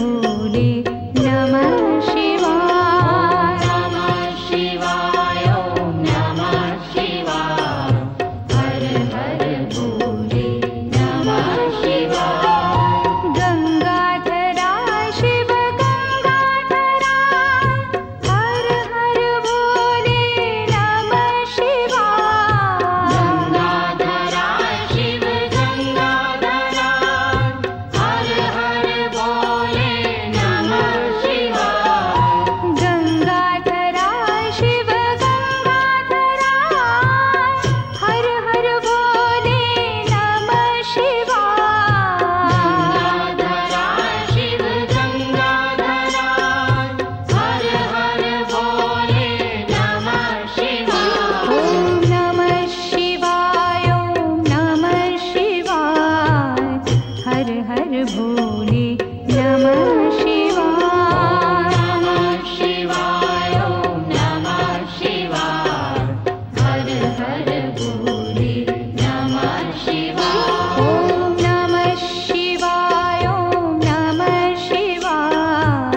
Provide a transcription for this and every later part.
भोले नमः शिवाय। नमः शिवाय ॐ नमः शिवाय। हर हर भोले नमः शिवाय। गंगाधरा शिव गंगाधरा हर हर भोले नमः शिवाय। गंगाधरा शिव गंगाधरा हर हर भोले नमः शिवाय। गंगाधरा शिव गंगाधरा हर हर भोले नमः शिवाय। गंगाधरा शिव गंगाधरा हर हर भोले नमः शिवाय। ओम नमः शिवाय ओम नमः शिवाय। हर हर भोले नमः शिवाय। नमः शिवाय ओम नमः शिवाय। हर हर भोले नमः शिवाय। ओम नमः शिवाय ओम नमः शिवाय।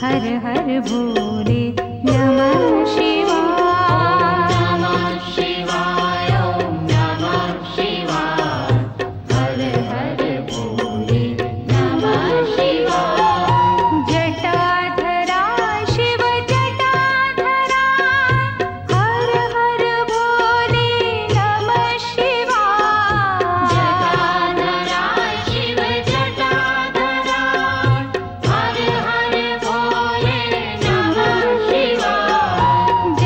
हर हर भोले नमः शिवाय। नमः शिवाय ओम नमः शिवाय। हर हर भोले नमः शिवाय। जटाधरा शिव जटाधरा हर हर भोले नमः शिवाय। जटाधरा शिव जटाधरा हर हर भोले नमः शिवाय।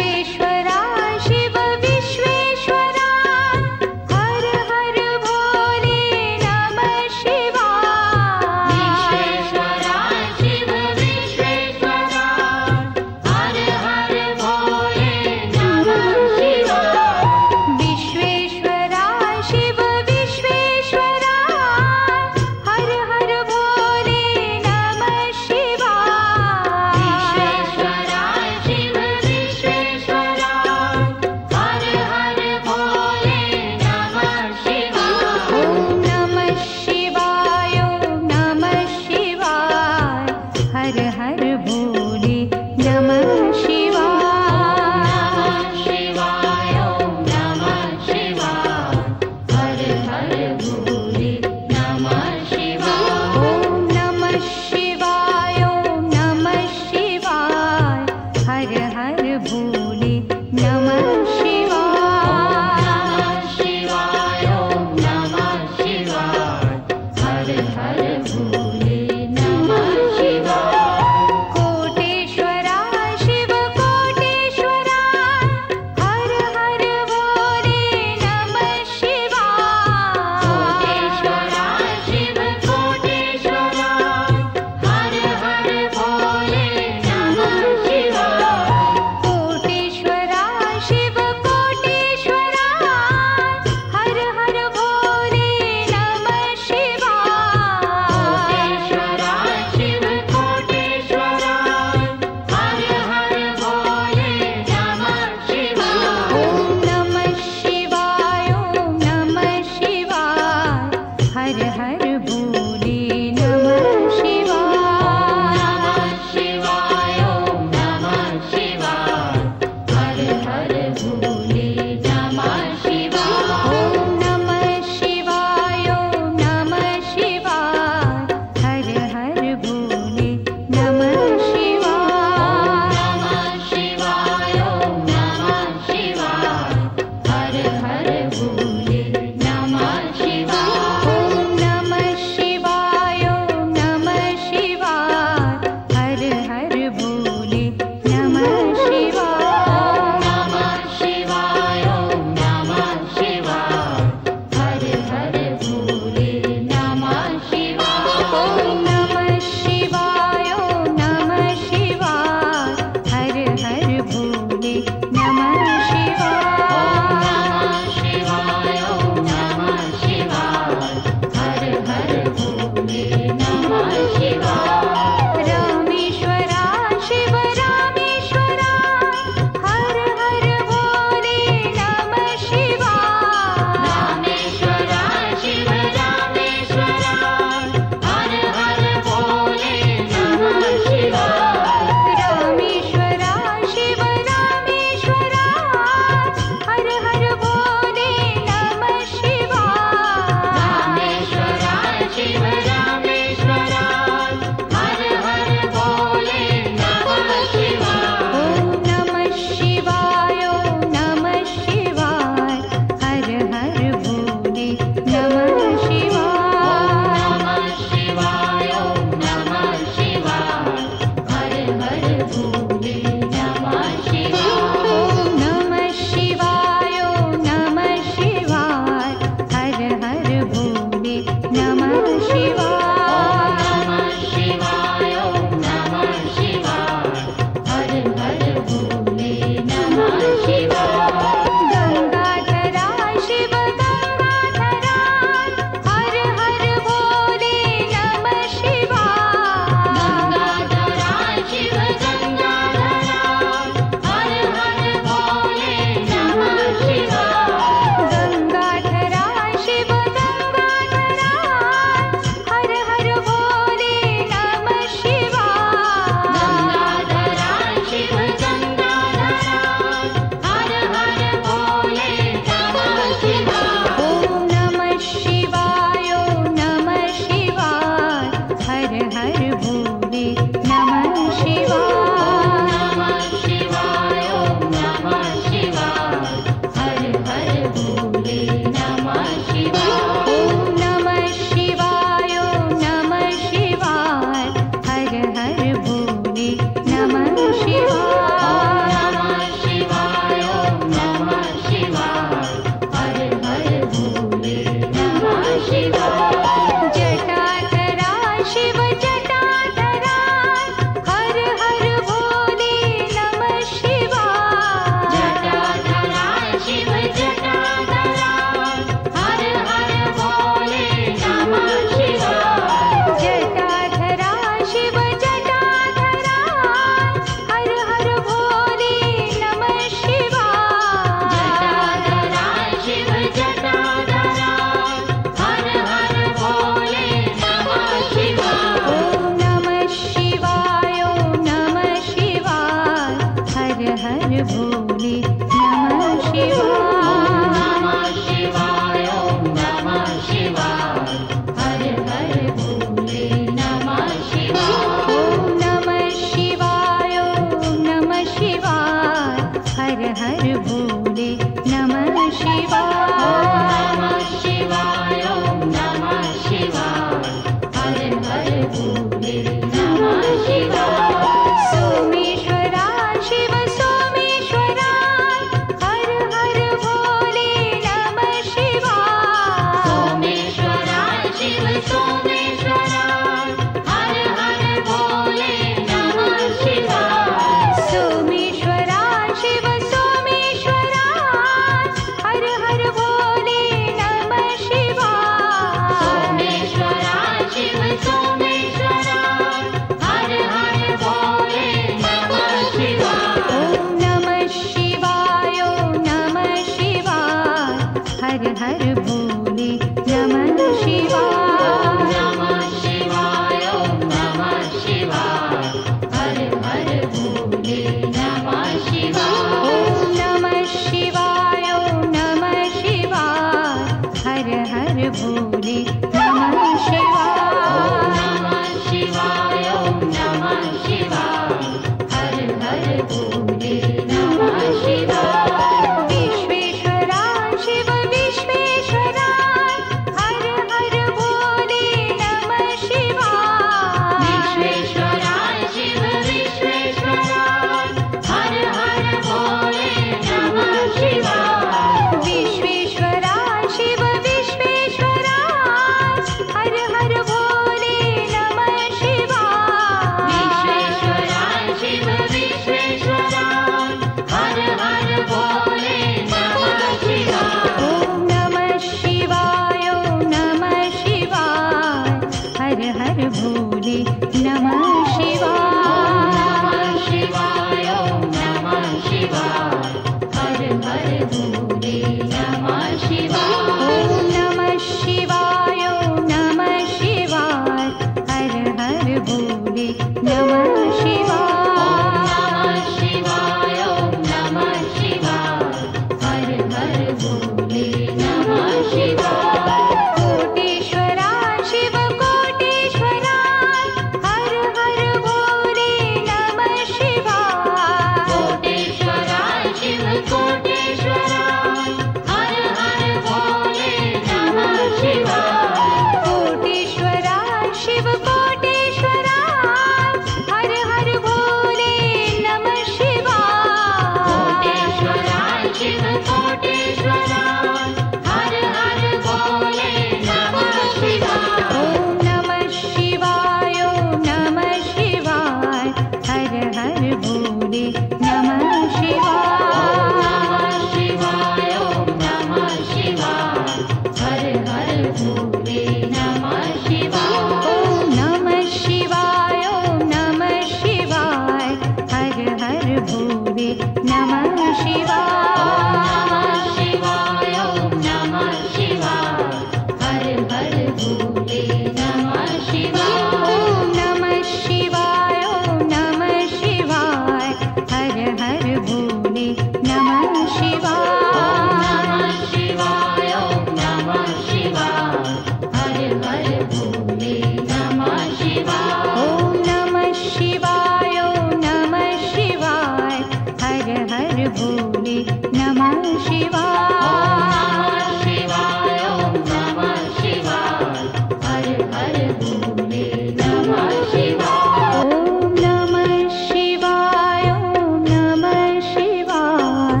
भोले भोले नमः शिवाय शिवाय ओम नमः शिवाय हर हर भोले नमः शिवाय ओम नमः शिवाय ओम नमः शिवाय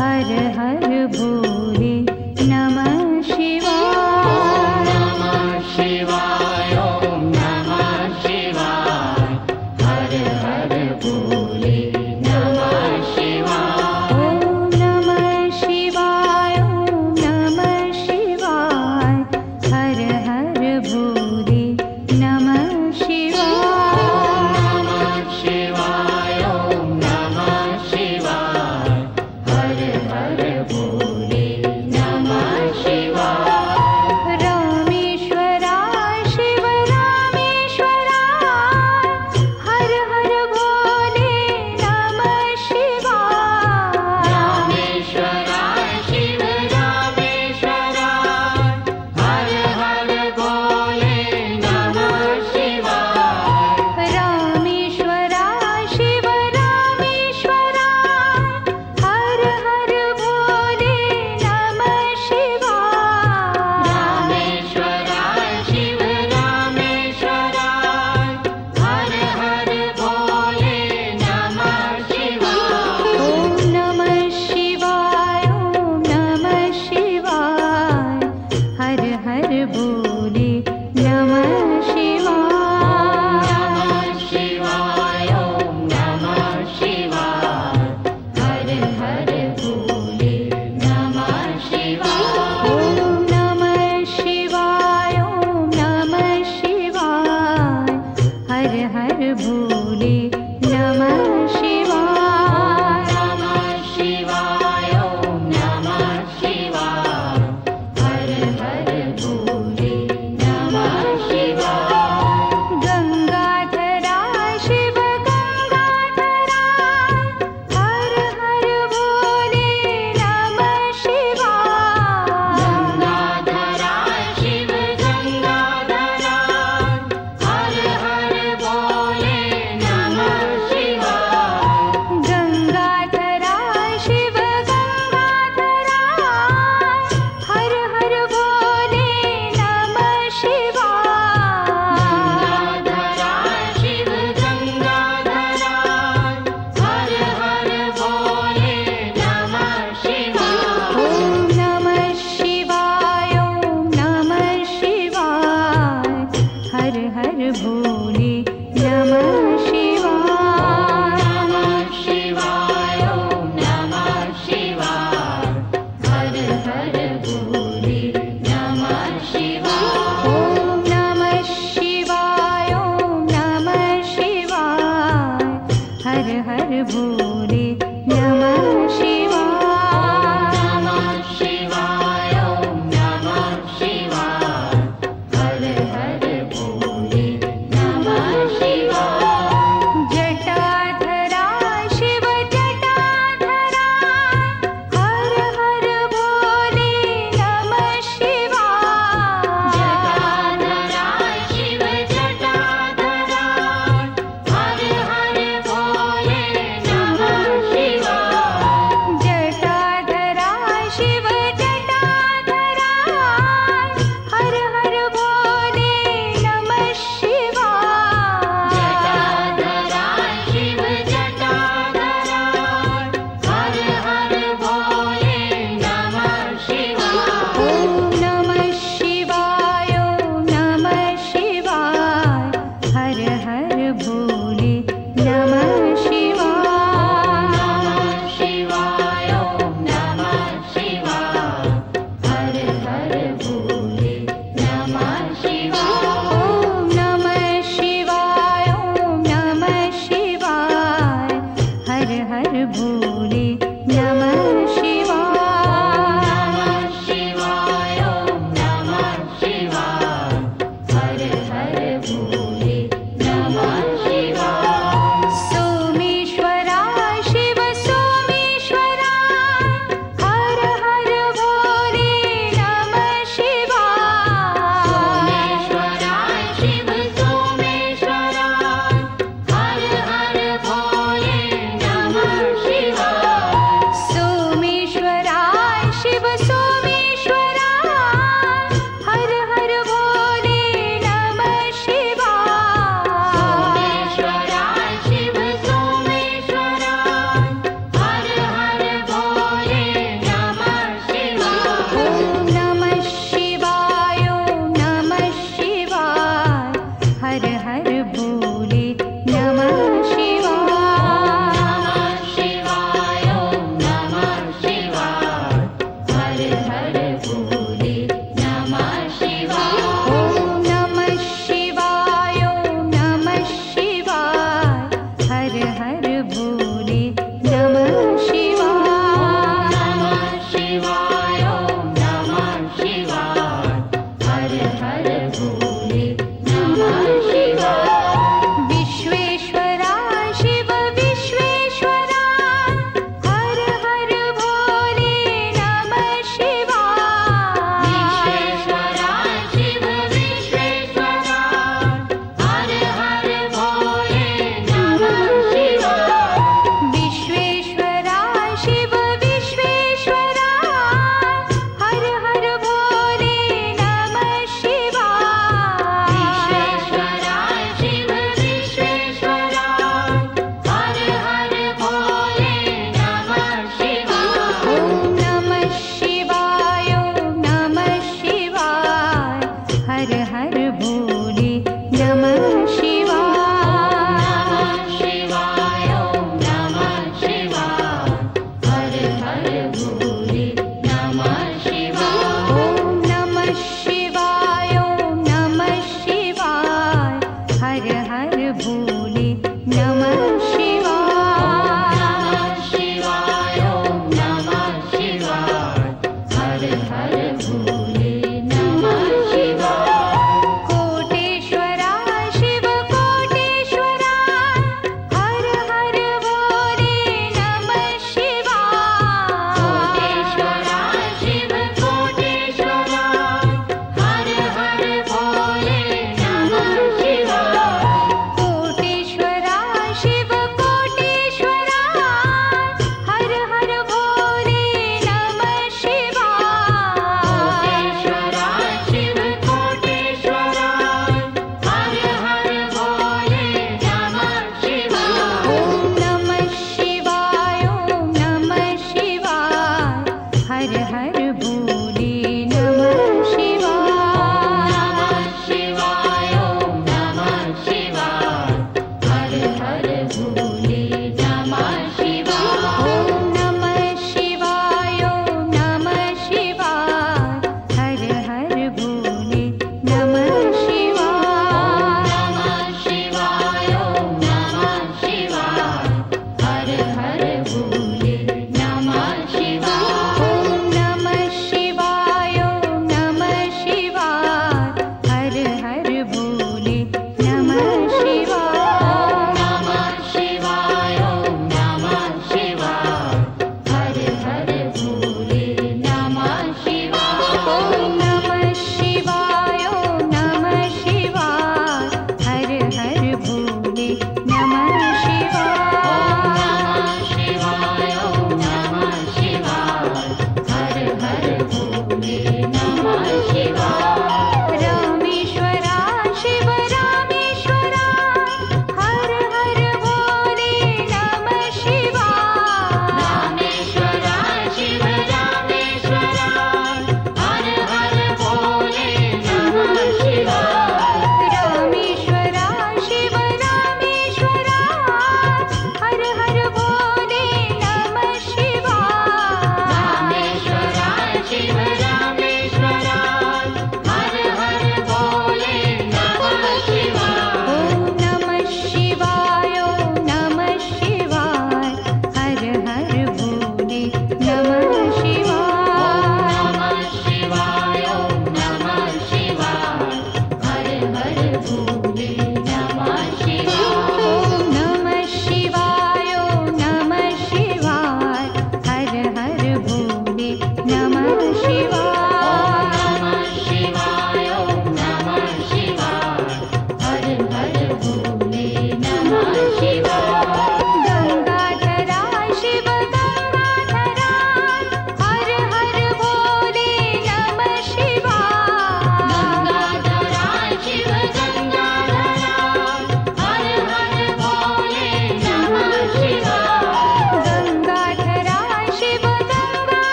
हर हर भोले नमः शिवाय नमः शिवाय ओम नमः शिवाय हर हर भोले नमः शिवाय ओम नमः शिवाय ओम नमः शिवाय हर हर भोले नमः शिवाय नमः शिवाय ओम नमः शिवाय हर हर भोले नमः शिवाय रामेश्वराय शिव रामेश्वराय हर हर भोले नमः शिवाय रामेश्वराय शिव रामेश्वराय हर हर भोले नमः शिवाय रामेश्वराय शिव रामेश्वराय हर हर भोले नमः शिवाय रामेश्वराय शिव रामेश्वराय हर हर भोले नमः शिवाय ओम नमः शिवाय ओम नमः शिवाय हर हर भोले नमः शिवाय नमः शिवाय ओम नमः शिवाय हर हर भोले नमः शिवाय ओम नमः शिवाय ओम नमः शिवाय हर हर भोले नमः शिवाय नमः शिवाय ओम नमः शिवाय हर हर भोले नमः शिवाय गंगाधराय शिव गंगाधराय हर हर भोले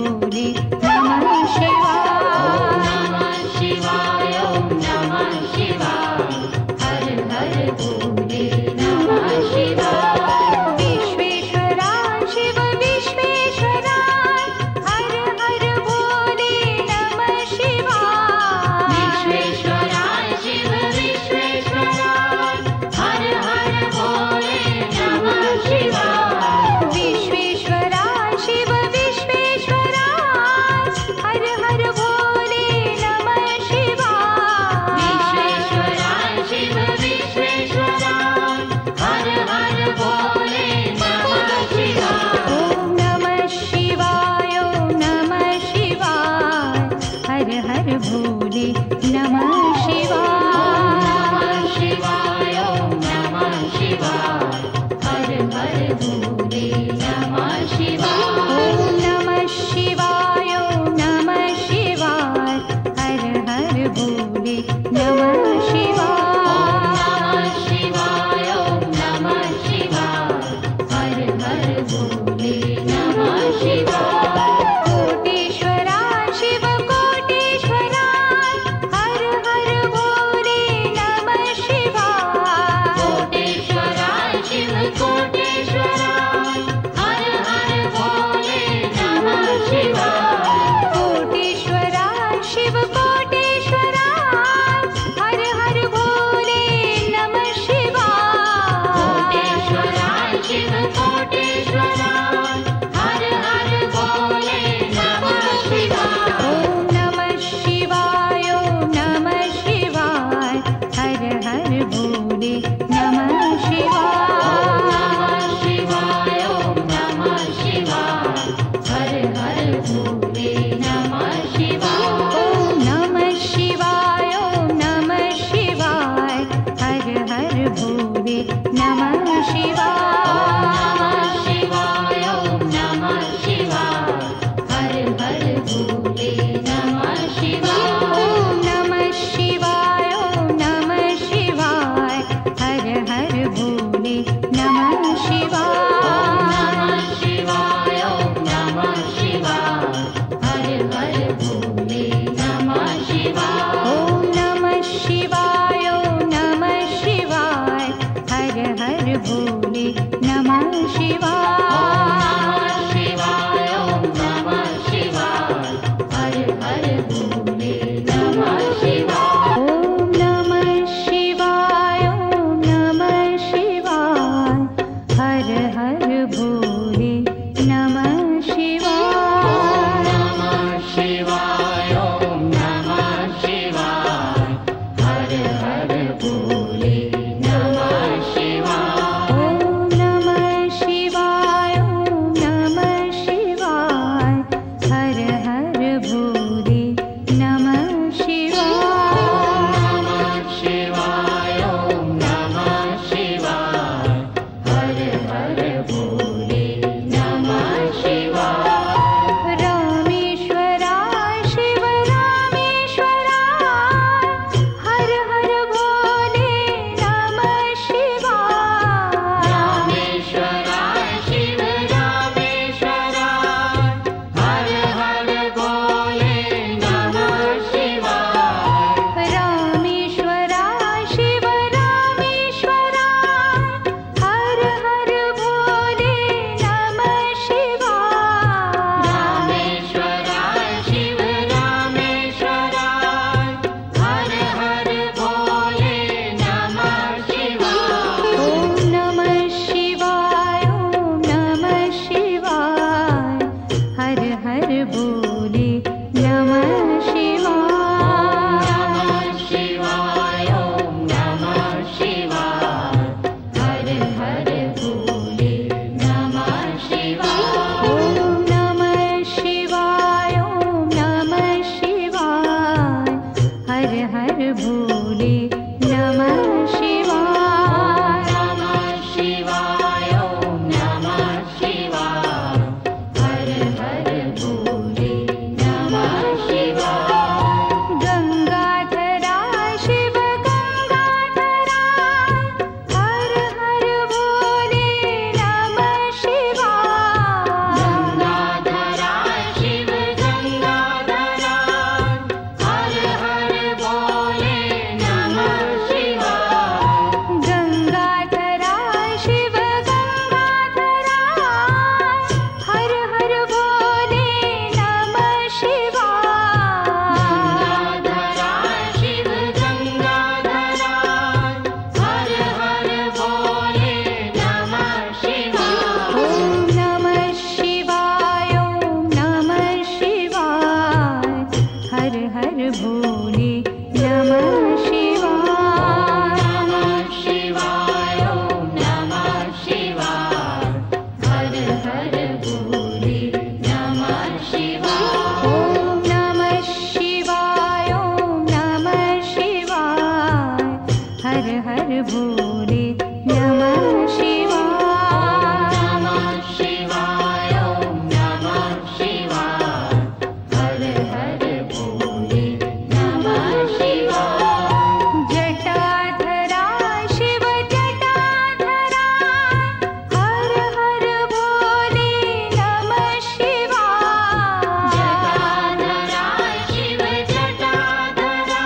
भोले नमः शिवाय। नमः शिवाय ओम नमः शिवाय हर हर भोले नमः शिवाय। विश्वेश्वरा शिव विश्वेश्वरा हर हर भोले नमः शिवाय। विश्वेश्वरा शिव विश्वेश्वरा हर हर भोले नमः शिवाय। विश्वेश्वरा शिव विश्वेश्वरा हर हर भोले नमः शिवाय। विश्वेश्वरा शिव विश्वेश्वरा हर हर भोले नमः शिवाय। ओम नमः शिवाय ओम नमः शिवाय हर हर भोले नमः शिवाय। नमः शिवाय ओम नमः शिवाय हर हर भोले नमः शिवाय। ओम नमः शिवाय ओम नमः शिवाय हर हर भोले नमः शिवाय। नमः शिवाय ओम नमः शिवाय हर हर भोले नमः शिवाय। कोटेश्वरा शिव कोटेश्वरा हर हर भोले नमः शिवाय। कोटेश्वरा शिव कोटेश्वरा हर हर भोले नमः शिवाय। कोटेश्वरा शिव कोटेश्वरा हर हर भोले नमः शिवाय। कोटेश्वरा शिव कोटेश्वरा हर हर भोले नमः शिवाय। ओम नमः शिवाय ओम नमः शिवाय हर हर भोले नमः शिवाय। नमः शिवाय ओम नमः शिवाय हर हर भोले नमः शिवाय। ओम नमः शिवाय ओम नमः शिवाय हर हर भोले नमः शिवाय। नमः शिवाय ओम नमः शिवाय हर हर भोले नमः शिवाय। ओम नमः शिवाय ओम नमः शिवाय हर हर भोले नमः शिवाय। नमः शिवाय ओम नमः शिवाय हर हर भोले नमः शिवाय। ओम नमः शिवाय ओम नमः शिवाय हर हर भोले नमः शिवाय। नमः शिवाय ओम नमः शिवाय शिवाय ॐ नमः शिवाय ॐ नमः शिवाय हर हर भोले नमः शिवाय नमः शिवाय ॐ नमः शिवाय हर हर भोले नमः शिवाय जटाधरा शिव जटाधरा हर हर भोले नमः शिवाय जटाधरा शिव जटाधरा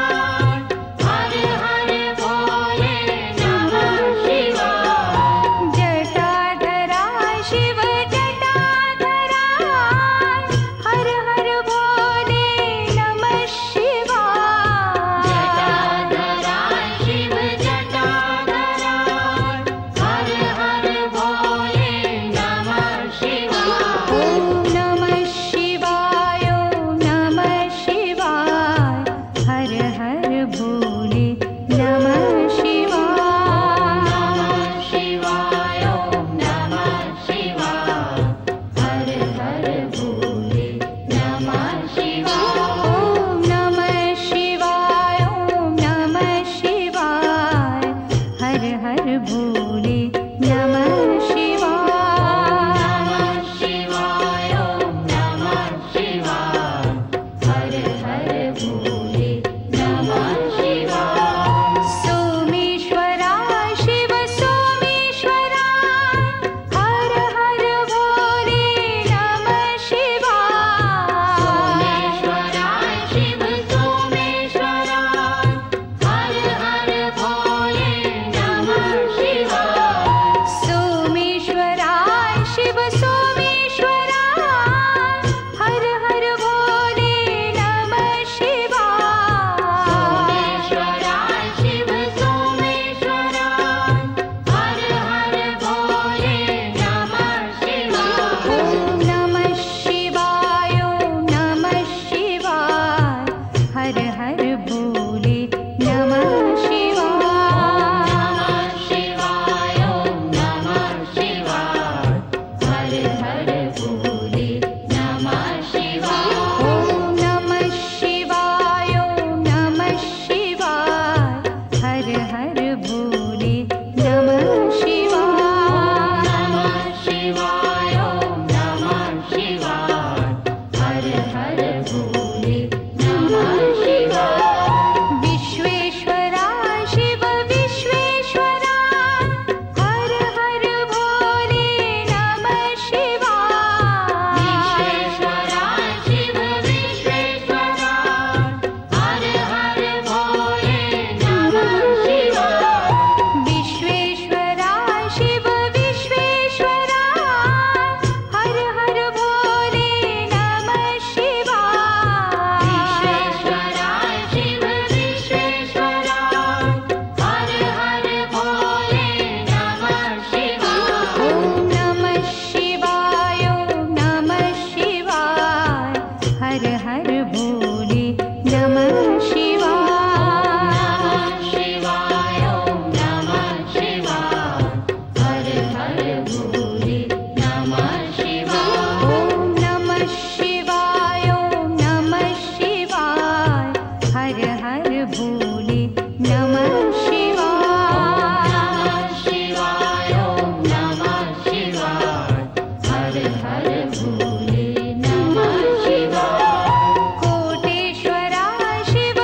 हर हर भोले नमः शिवाय जटाधरा शिव जटाधरा हर हर भोले नमः शिवाय जटाधरा शिव जटाधरा हर हर भोले नमः शिवाय ॐ नमः शिवाय ॐ नमः शिवाय हर हर भोले नमः शिवाय नमः शिवाय ॐ नमः शिवाय हर हर भोले नमः शिवाय ॐ नमः शिवाय ॐ नमः शिवाय हर हर भोले नमः शिवाय नमः शिवाय ॐ नमः शिवाय हर हर भोले नमः शिवाय सोमेश्वरा शिव सोमेश्वरा हर हर भोले नमः शिवाय सोमेश्वरा शिव सोमेश्वरा हर हर भोले नमः शिवाय सोमेश्वरा शिव सोमेश्वरा हर हर भोले नमः शिवाय सोमेश्वरा शिव सोमेश्वरा हर हर भोले नमः शिवाय ॐ नमः शिवाय ॐ नमः शिवाय हर हर भोले नमः शिवाय नमः शिवाय ॐ नमः शिवाय हर हर भोले नमः शिवाय ॐ नमः शिवाय ॐ नमः शिवाय हर हर भोले नमः शिवाय नमः शिवाय ॐ नमः शिवाय हर हर भोले नमः शिवाय विश्वेश्वरा शिव विश्वेश्वरा हर हर भोले नमः शिवाय विश्वेश्वरा शिव विश्वेश्वरा हर हर भोले नमः शिवाय विश्वेश्वरा शिव विश्वेश्वरा हर हर भोले नमः शिवाय विश्वेश्वरा शिव विश्वेश्वरा हर हर भोले नमः शिवाय ॐ नमः शिवाय ॐ नमः शिवाय हर हर भोले नमः शिवाय नमः शिवाय ॐ नमः शिवाय हर हर भोले नमः शिवाय ॐ नमः शिवाय ॐ नमः शिवाय हर हर भोले नमः शिवाय नमः शिवाय ॐ नमः शिवाय हर हर भोले नमः शिवाय कोटेश्वरा शिव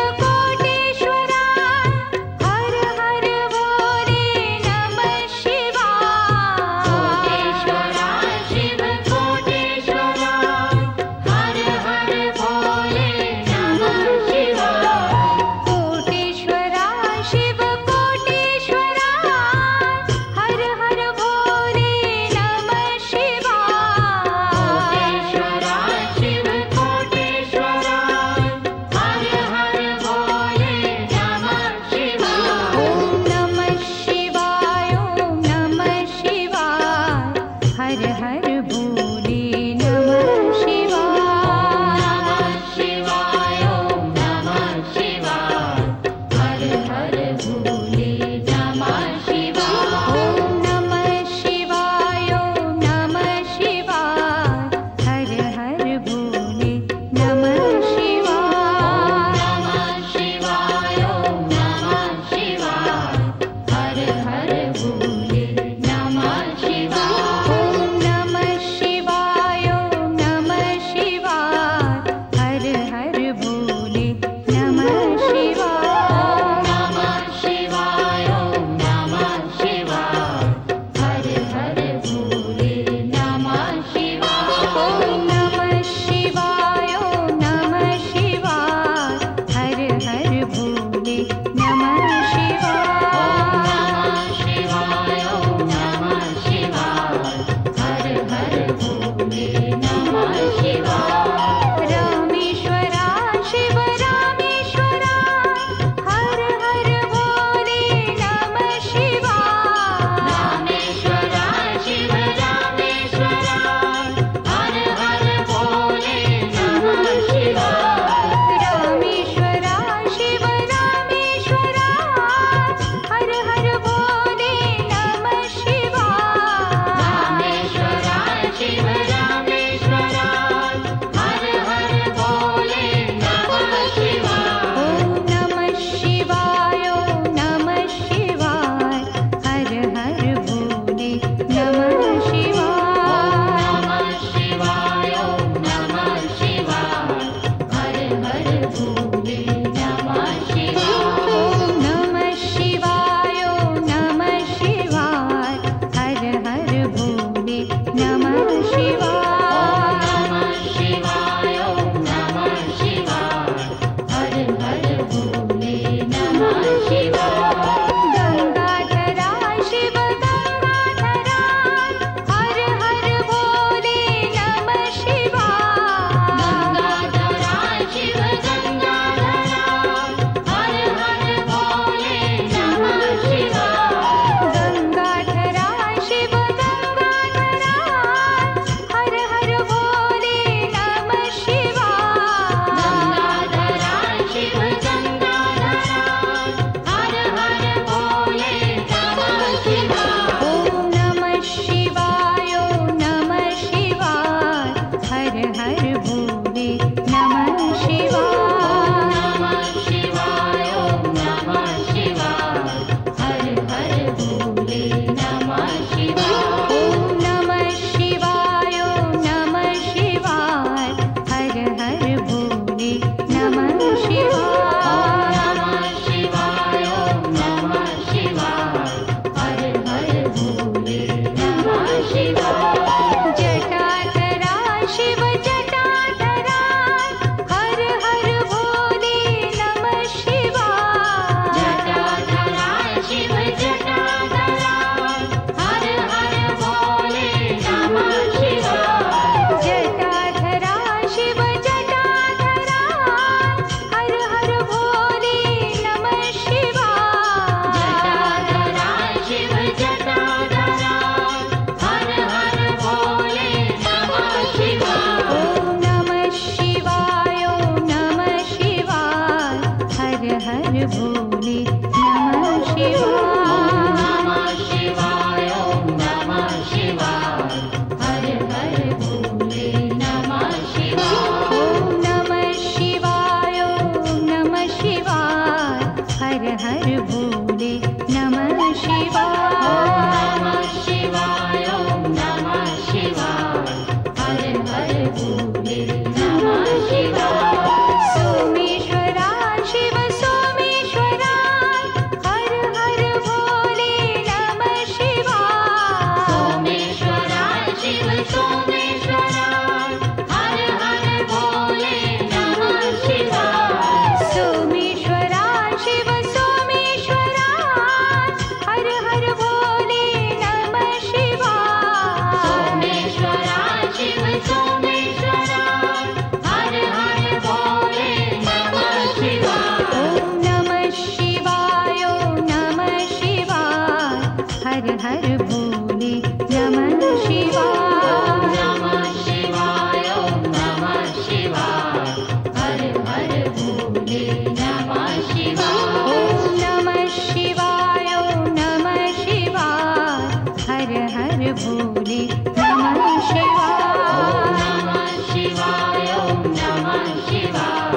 शिवाय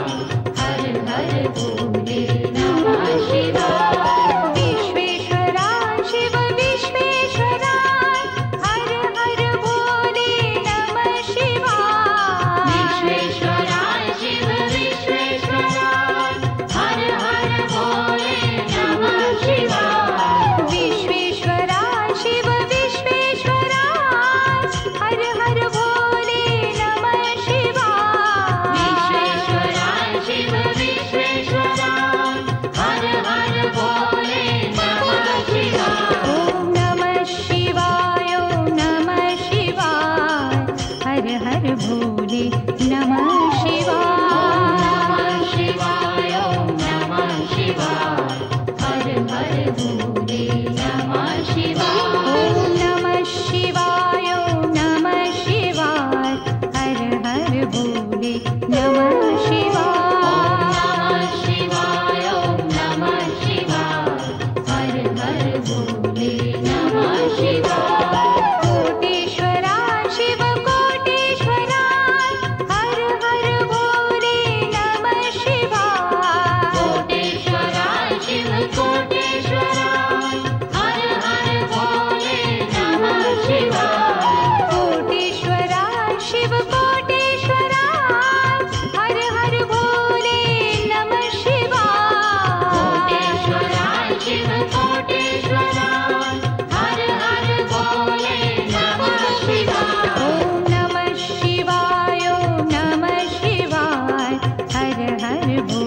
हर हर भोले नमः शिवाय विश्वेश्वरा शिव विश्वेश्वराय हर हर भोले नमः शिवाय विश्वेश्वराय शिव विश्वेश्वराय हर हर भोले नमः शिवाय विश्वेश्वरा शिव विश्वेश्वराय हर हर भोले नमः शिवाय विश्वेश्वराय शिव विश्वेश्वराय हर हर भोले नमः शिवाय ॐ नमः शिवाय ॐ नमः शिवाय हर हर भोले नमः शिवाय नमः शिवाय ॐ नमः शिवाय हर हर भोले नमः शिवाय ॐ नमः शिवाय ॐ नमः शिवाय हर हर भोले नमः शिवाय नमः शिवाय ॐ नमः शिवाय हर हर भोले नमः शिवाय कोटेश्वरा शिव कोटेश्वराय हर हर भोले नमः शिवाय कोटेश्वराय शिव कोटेश्वराय हर हर भोले नमः शिवाय कोटेश्वरा शिव कोटेश्वराय हर हर भोले नमः शिवाय कोटेश्वराय शिव कोटेश्वराय हर हर भोले नमः शिवाय ॐ नमः शिवाय ॐ नमः शिवाय हर हर भोले